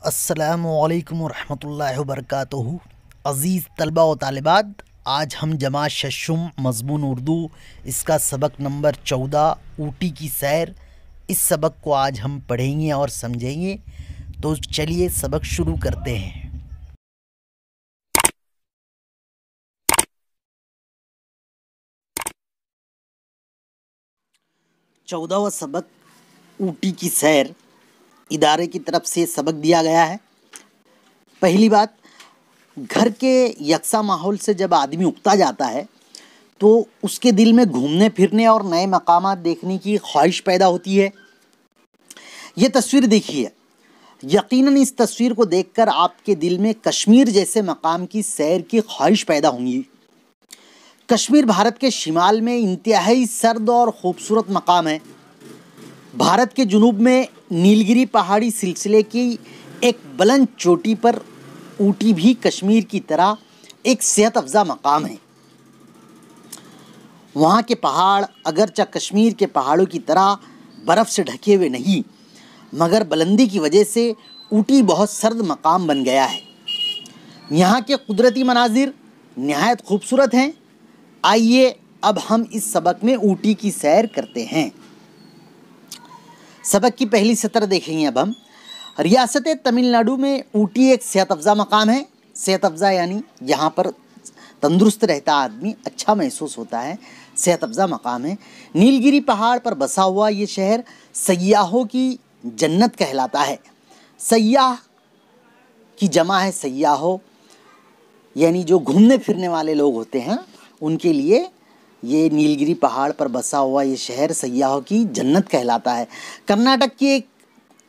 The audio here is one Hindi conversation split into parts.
अस्सलामुअलैकुम रहमतुल्लाहि व बरकातुहू। अज़ीज़ तलबा व तालिबात, आज हम जमात शशुम मज़मून उर्दू इसका सबक नंबर 14 ऊटी की सैर, इस सबक को आज हम पढ़ेंगे और समझेंगे। तो चलिए सबक शुरू करते हैं। 14वां सबक ऊटी की सैर इदारे की तरफ से सबक दिया गया है। पहली बात, घर के यकसा माहौल से जब आदमी उकता जाता है तो उसके दिल में घूमने फिरने और नए मकामात देखने की ख्वाहिश पैदा होती है। ये तस्वीर देखिए, यकीनन इस तस्वीर को देखकर आपके दिल में कश्मीर जैसे मकाम की सैर की ख्वाहिश पैदा होंगी। कश्मीर भारत के शिमाल में इंतहाई सर्द और ख़ूबसूरत मकाम है। भारत के जुनूब में नीलगिरी पहाड़ी सिलसिले की एक बुलंद चोटी पर ऊटी भी कश्मीर की तरह एक सेहत अफ़ज़ा मकाम है। वहाँ के पहाड़ अगरचे कश्मीर के पहाड़ों की तरह बर्फ़ से ढके हुए नहीं, मगर बुलंदी की वजह से ऊटी बहुत सर्द मकाम बन गया है। यहाँ के कुदरती मनाजिर नहायत खूबसूरत हैं। आइए अब हम इस सबक में ऊटी की सैर करते हैं। सबक की पहली सतर देखेंगे। अब हम रियासत तमिलनाडु में ऊटी एक सेहत अफ़ज़ा मकाम है। सेहत अफ़ज़ा यानी यहाँ पर तंदुरुस्त रहता आदमी, अच्छा महसूस होता है, सेहत अफ़ज़ा मकाम है। नीलगिरी पहाड़ पर बसा हुआ ये शहर सयाहों की जन्नत कहलाता है। सयाह की जमा है सयाहो, यानी जो घूमने फिरने वाले लोग होते हैं उनके लिए ये नीलगिरी पहाड़ पर बसा हुआ ये शहर सयाहों की जन्नत कहलाता है। कर्नाटक की एक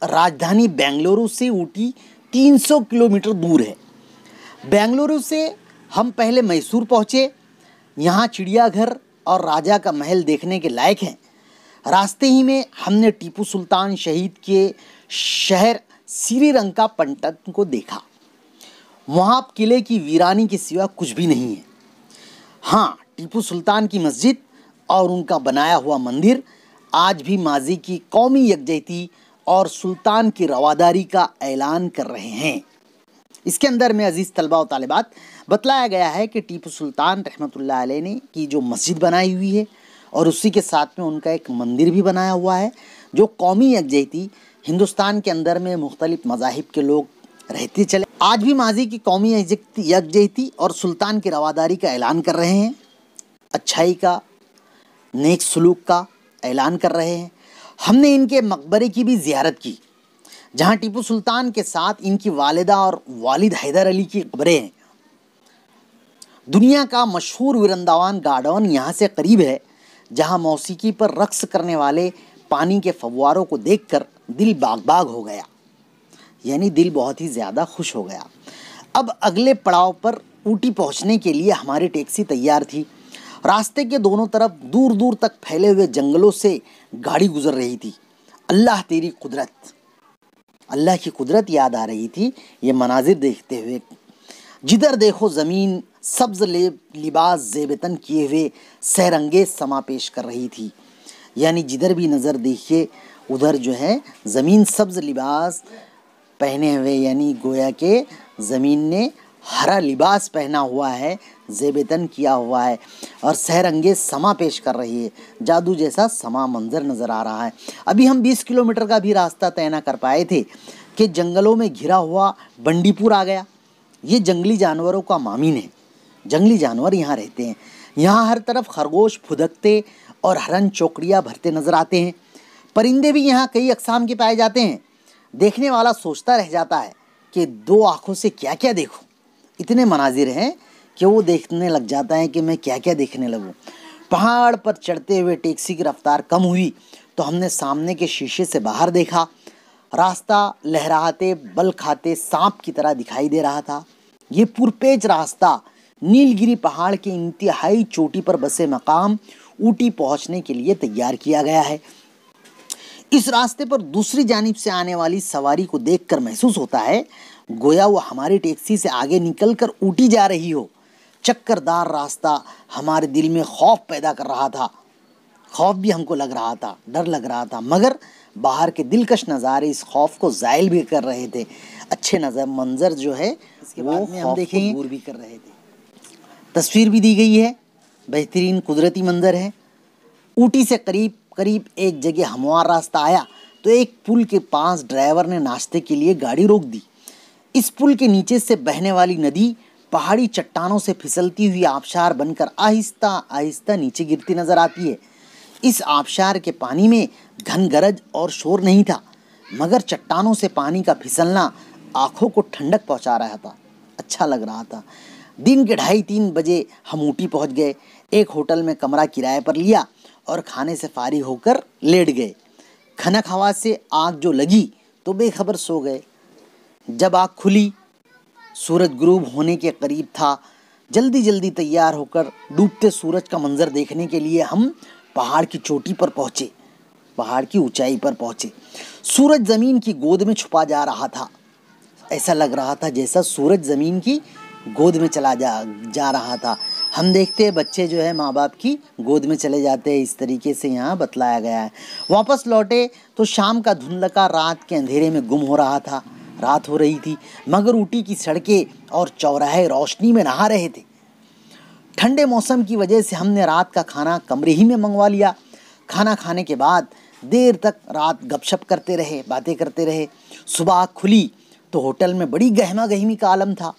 राजधानी बेंगलुरु से ऊटी 300 किलोमीटर दूर है। बेंगलुरु से हम पहले मैसूर पहुँचे। यहाँ चिड़ियाघर और राजा का महल देखने के लायक हैं। रास्ते ही में हमने टीपू सुल्तान शहीद के शहर श्रीरंगपट्टनम को देखा। वहाँ किले की वीरानी के सिवा कुछ भी नहीं है। हाँ, टीपू सुल्तान की मस्जिद और उनका बनाया हुआ मंदिर आज भी माजी की कौमी यकजहती और सुल्तान की रवादारी का ऐलान कर रहे हैं। इसके अंदर में अजीज़ तलबा व तालिबात बतलाया गया है कि टीपू सुल्तान रहमतुल्लाह अलैह ने की जो मस्जिद बनाई हुई है और उसी के साथ में उनका एक मंदिर भी बनाया हुआ है, जो कौमी यकजहती हिंदुस्तान के अंदर में मुख्तलिफ मज़ाहिब के लोग रहते चले आज भी माजी की कौमी यकजहती और सुल्तान की रवादारी का ऐलान कर रहे हैं, अच्छाई का, नेक सलूक का ऐलान कर रहे हैं। हमने इनके मकबरे की भी ज़ियारत की, जहाँ टीपू सुल्तान के साथ इनकी वालिदा और वालिद हैदर अली की कब्रें हैं। दुनिया का मशहूर वृंदावन गार्डन यहाँ से करीब है, जहाँ मौसीकी पर रक्स करने वाले पानी के फव्वारों को देखकर दिल बाग बाग हो गया, यानी दिल बहुत ही ज़्यादा खुश हो गया। अब अगले पड़ाव पर ऊटी पहुँचने के लिए हमारी टैक्सी तैयार थी। रास्ते के दोनों तरफ दूर दूर तक फैले हुए जंगलों से गाड़ी गुजर रही थी। अल्लाह तेरी कुदरत, अल्लाह की कुदरत याद आ रही थी ये मनाजिर देखते हुए। जिधर देखो ज़मीन सब्ज़ लिबास ज़ेबतन किए हुए सहरंगेज़ समा पेश कर रही थी, यानी जिधर भी नज़र देखिए उधर जो है ज़मीन सब्ज़ लिबास पहने हुए, यानी गोया के ज़मीन ने हरा लिबास पहना हुआ है, ज़ेबतन किया हुआ है और सहरंगेज़ समा पेश कर रही है। जादू जैसा समा मंज़र नज़र आ रहा है। अभी हम 20 किलोमीटर का भी रास्ता तय न कर पाए थे कि जंगलों में घिरा हुआ बंडीपुर आ गया। ये जंगली जानवरों का मामीन है, जंगली जानवर यहाँ रहते हैं। यहाँ हर तरफ खरगोश फुदकते और हरन चौकड़ियाँ भरते नज़र आते हैं। परिंदे भी यहाँ कई अक़साम के पाए जाते हैं। देखने वाला सोचता रह जाता है कि दो आँखों से क्या क्या देखूं। इतने मनाजिर हैं कि वो देखने लग जाता है कि मैं क्या क्या देखने लगूं। पहाड़ पर चढ़ते हुए टैक्सी की रफ्तार कम हुई तो हमने सामने के शीशे से बाहर देखा। रास्ता लहराते बल खाते सांप की तरह दिखाई दे रहा था। ये पुरपेच रास्ता नीलगिरी पहाड़ के इंतहाई चोटी पर बसे मकाम ऊटी पहुंचने के लिए तैयार किया गया है। इस रास्ते पर दूसरी जानिब से आने वाली सवारी को देखकर महसूस होता है गोया वो हमारी टैक्सी से आगे निकलकर ऊटी जा रही हो। चक्करदार रास्ता हमारे दिल में खौफ पैदा कर रहा था। खौफ भी हमको लग रहा था, डर लग रहा था, मगर बाहर के दिलकश नज़ारे इस खौफ को ज़ायल भी कर रहे थे। अच्छे नज़र मंजर जो है वो हम देखेंगे, दूर भी कर रहे थे। तस्वीर भी दी गई है, बेहतरीन कुदरती मंजर है। ऊटी से करीब करीब एक जगह हमवार रास्ता आया तो एक पुल के पास ड्राइवर ने नाश्ते के लिए गाड़ी रोक दी। इस पुल के नीचे से बहने वाली नदी पहाड़ी चट्टानों से फिसलती हुई आबशार बनकर आहिस्ता आहिस्ता नीचे गिरती नजर आती है। इस आबशार के पानी में घन गरज और शोर नहीं था, मगर चट्टानों से पानी का फिसलना आंखों को ठंडक पहुंचा रहा था, अच्छा लग रहा था। दिन के 2:30-3 बजे हम ऊटी पहुंच गए। एक होटल में कमरा किराए पर लिया और खाने से फारिग होकर लेट गए। खनक हवा से आँख जो लगी तो बेखबर सो गए। जब आँख खुली सूरज गुरूब होने के करीब था। जल्दी जल्दी तैयार होकर डूबते सूरज का मंजर देखने के लिए हम पहाड़ की चोटी पर पहुँचे, पहाड़ की ऊंचाई पर पहुँचे। सूरज ज़मीन की गोद में छुपा जा रहा था। ऐसा लग रहा था जैसा सूरज ज़मीन की गोद में चला जा रहा था। हम देखते हैं बच्चे जो है माँ बाप की गोद में चले जाते हैं, इस तरीके से यहाँ बतलाया गया है। वापस लौटे तो शाम का धुंधलका रात के अंधेरे में गुम हो रहा था। रात हो रही थी मगर ऊटी की सड़कें और चौराहे रोशनी में नहा रहे थे। ठंडे मौसम की वजह से हमने रात का खाना कमरे ही में मंगवा लिया। खाना खाने के बाद देर तक रात गपशप करते रहे, बातें करते रहे। सुबह खुली तो होटल में बड़ी गहमा गहमी का आलम था।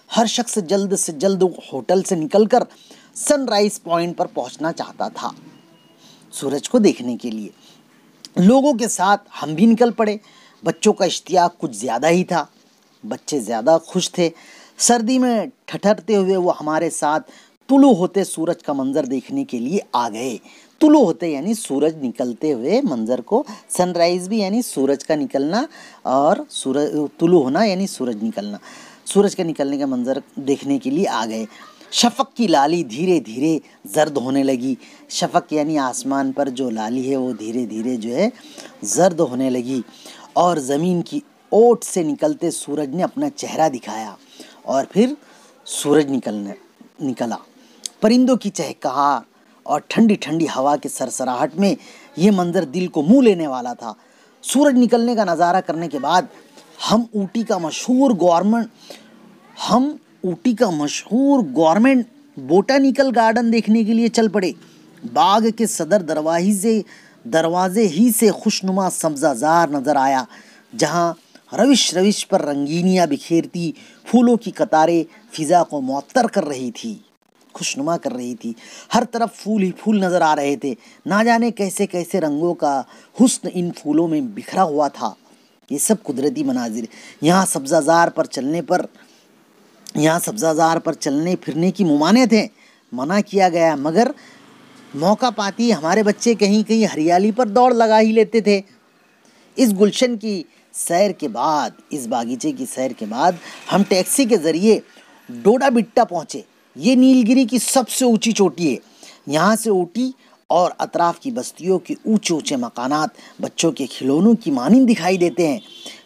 हर शख्स जल्द से जल्द होटल से निकलकर सनराइज पॉइंट पर पहुंचना चाहता था सूरज को देखने के लिए। लोगों के साथ हम भी निकल पड़े। बच्चों का इश्तियाक कुछ ज़्यादा ही था, बच्चे ज़्यादा खुश थे। सर्दी में ठठरते हुए वो हमारे साथ तुलू होते सूरज का मंजर देखने के लिए आ गए। तुलू होते यानी सूरज निकलते हुए मंजर को, सनराइज भी यानी सूरज का निकलना और सूरज तुलू होना यानी सूरज निकलना, सूरज के निकलने का मंजर देखने के लिए आ गए। शफक की लाली धीरे धीरे जर्द होने लगी। शफक यानी आसमान पर जो लाली है वो धीरे धीरे जो है जर्द होने लगी और ज़मीन की ओट से निकलते सूरज ने अपना चेहरा दिखाया और फिर सूरज निकला। परिंदों की चहचहाहट और ठंडी ठंडी हवा के सरसराहट में ये मंजर दिल को मुँह लेने वाला था। सूरज निकलने का नज़ारा करने के बाद हम ऊटी का मशहूर गवर्नमेंट बोटानिकल गार्डन देखने के लिए चल पड़े। बाग के सदर दरवाजे ही से खुशनुमा सब्ज़ाज़ार नज़र आया, जहाँ रविश रविश पर रंगीनियाँ बिखेरती फूलों की कतारें फिज़ा को मुअत्तर कर रही थी, खुशनुमा कर रही थी। हर तरफ फूल ही फूल नज़र आ रहे थे। ना जाने कैसे कैसे रंगों का हुस्न इन फूलों में बिखरा हुआ था। ये सब कुदरती मनाजिर। यहाँ सब्ज़ाज़ार पर चलने फिरने की मुमानियत है, मना किया गया, मगर मौका पाती हमारे बच्चे कहीं कहीं हरियाली पर दौड़ लगा ही लेते थे। इस गुलशन की सैर के बाद, इस बागीचे की सैर के बाद हम टैक्सी के ज़रिए डोडा बिट्टा पहुँचे। ये नीलगिरी की सबसे ऊंची चोटी है। यहाँ से ऊटी और अतराफ़ की बस्तियों के ऊंचे ऊंचे मकानात बच्चों के खिलौनों की मानिंद दिखाई देते हैं।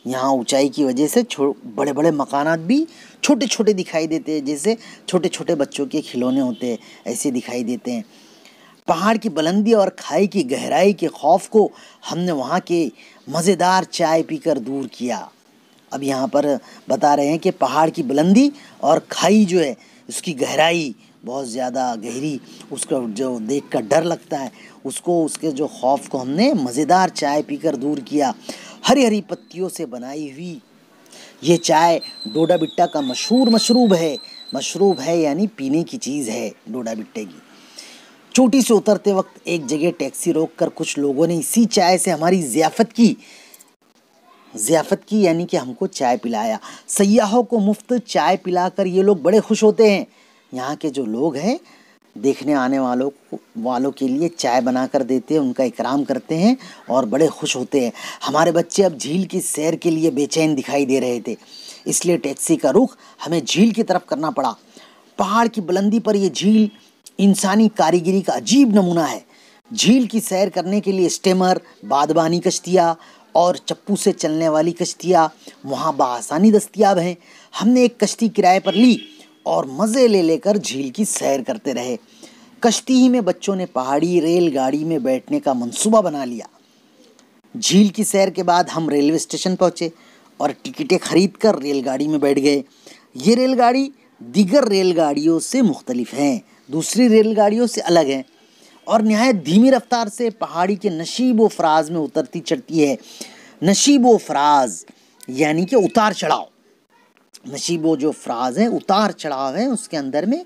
यहाँ ऊंचाई की वजह से बड़े बड़े मकानात भी छोटे छोटे दिखाई देते हैं, जैसे छोटे छोटे बच्चों के खिलौने होते हैं ऐसे दिखाई देते हैं। पहाड़ की बुलंदी और खाई की गहराई के खौफ को हमने वहाँ के मज़ेदार चाय पीकर दूर किया। अब यहाँ पर बता रहे हैं कि पहाड़ की बुलंदी और खाई जो है उसकी गहराई बहुत ज़्यादा गहरी, उसका जो देख कर डर लगता है, उसके जो खौफ को हमने मज़ेदार चाय पीकर दूर किया। हरी हरी पत्तियों से बनाई हुई ये चाय डोडा बिट्टा का मशरूब है यानी पीने की चीज़ है डोडा बिट्टे की। चोटी से उतरते वक्त एक जगह टैक्सी रोककर कुछ लोगों ने इसी चाय से हमारी ज़ियाफ़त की यानी कि हमको चाय पिलाया। सयाहों को मुफ्त चाय पिलाकर ये लोग बड़े खुश होते हैं। यहाँ के जो लोग हैं देखने आने वालों के लिए चाय बना कर देते हैं, उनका इकराम करते हैं और बड़े खुश होते हैं। हमारे बच्चे अब झील की सैर के लिए बेचैन दिखाई दे रहे थे, इसलिए टैक्सी का रुख हमें झील की तरफ करना पड़ा। पहाड़ की बुलंदी पर यह झील इंसानी कारीगरी का अजीब नमूना है। झील की सैर करने के लिए स्टीमर, बादबानी कश्तियाँ और चप्पू से चलने वाली कश्तियाँ वहाँ बआसानी दस्तयाब हैं। हमने एक कश्ती किराए पर ली और मज़े लेकर झील की सैर करते रहे। कश्ती ही में बच्चों ने पहाड़ी रेलगाड़ी में बैठने का मंसूबा बना लिया। झील की सैर के बाद हम रेलवे स्टेशन पहुँचे और टिकटें खरीद कर रेलगाड़ी में बैठ गए। ये रेलगाड़ी दीगर रेलगाड़ियों से मुख्तलिफ हैं, दूसरी रेलगाड़ियों से अलग हैं और नहायत धीमी रफ्तार से पहाड़ी के नशीब व फराज में उतरती चढ़ती है। नशीब व फराज यानी कि उतार चढ़ाव, नशीब व जो फराज है उतार चढ़ाव है, उसके अंदर में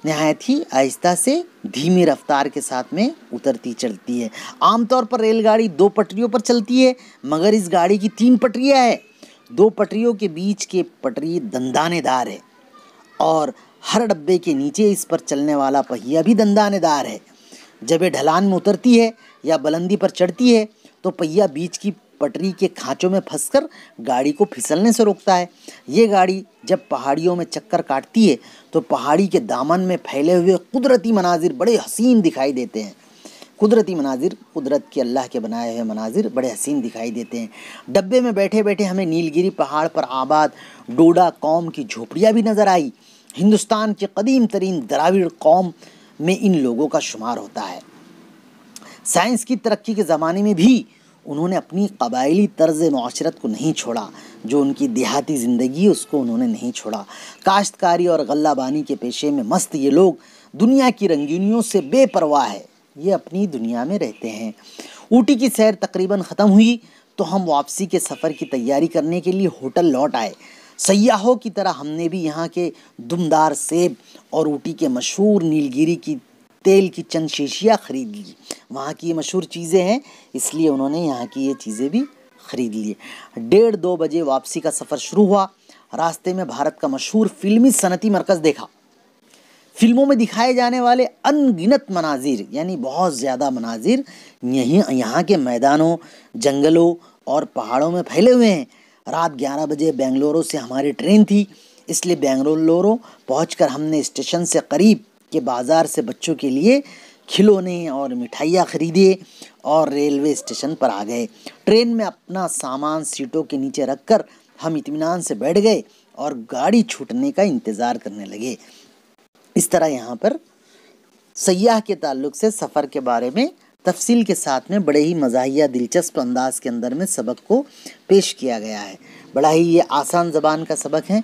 नहायत ही आहिस्ता से धीमी रफ्तार के साथ में उतरती चढ़ती है। आमतौर पर रेलगाड़ी 2 पटरियों पर चलती है, मगर इस गाड़ी की 3 पटरियां हैं। 2 पटरियों के बीच के पटरी दंदानेदार है और हर डब्बे के नीचे इस पर चलने वाला पहिया भी दंदानेदार है। जब ये ढलान में उतरती है या बुलंदी पर चढ़ती है तो पहिया बीच की पटरी के खांचों में फंसकर गाड़ी को फिसलने से रोकता है। ये गाड़ी जब पहाड़ियों में चक्कर काटती है तो पहाड़ी के दामन में फैले हुए कुदरती मनाजिर बड़े हसीन दिखाई देते हैं। कुदरती मनाजिर, कुदरत के अल्लाह के बनाए हुए मनाजिर बड़े हसीन दिखाई देते हैं। डब्बे में बैठे बैठे हमें नीलगिरी पहाड़ पर आबाद डोडा कौम की झोपड़ियाँ भी नज़र आई। हिंदुस्तान के कदीम तरीन द्राविड़ कौम में इन लोगों का शुमार होता है। साइंस की तरक्की के ज़माने में भी उन्होंने अपनी कबायली तर्ज मुआशरत को नहीं छोड़ा, जो उनकी देहाती ज़िंदगी उसको उन्होंने नहीं छोड़ा। काश्तकारी और गल्लाबानी के पेशे में मस्त ये लोग दुनिया की रंगीनियों से बेपरवाह है, ये अपनी दुनिया में रहते हैं। ऊटी की सैर तकरीबन ख़त्म हुई तो हम वापसी के सफ़र की तैयारी करने के लिए होटल लौट आए। सयाहों की तरह हमने भी यहाँ के दुमदार सेब और ऊटी के मशहूर नीलगिरी की तेल की चंद शीशियाँ ख़रीद ली। वहाँ की ये मशहूर चीज़ें हैं, इसलिए उन्होंने यहाँ की ये चीज़ें भी ख़रीद ली। 1:30-2 बजे वापसी का सफ़र शुरू हुआ। रास्ते में भारत का मशहूर फिल्मी सनती मरकज़ देखा। फिल्मों में दिखाए जाने वाले अनगिनत मनाजिर यानी बहुत ज़्यादा मनाजिर यहाँ के मैदानों, जंगलों और पहाड़ों में फैले हुए हैं। रात 11 बजे बेंगलुरु से हमारी ट्रेन थी, इसलिए बेंगलुरु पहुंचकर हमने स्टेशन से करीब के बाज़ार से बच्चों के लिए खिलौने और मिठाइयाँ खरीदे और रेलवे स्टेशन पर आ गए। ट्रेन में अपना सामान सीटों के नीचे रखकर हम इत्मीनान से बैठ गए और गाड़ी छूटने का इंतज़ार करने लगे। इस तरह यहाँ पर सयाह के ताल्लुक से सफ़र के बारे में तफसील के साथ में बड़े ही मज़ाहिया दिलचस्प अंदाज के अंदर में सबक को पेश किया गया है। बड़ा ही ये आसान ज़बान का सबक है।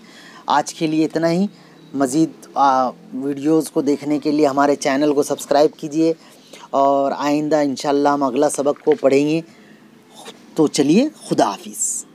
आज के लिए इतना ही। मज़ीद वीडियोज़ को देखने के लिए हमारे चैनल को सब्सक्राइब कीजिए और आइंदा इंशाल्लाह हम अगला सबक को पढ़ेंगे। तो चलिए, खुदा हाफिज़।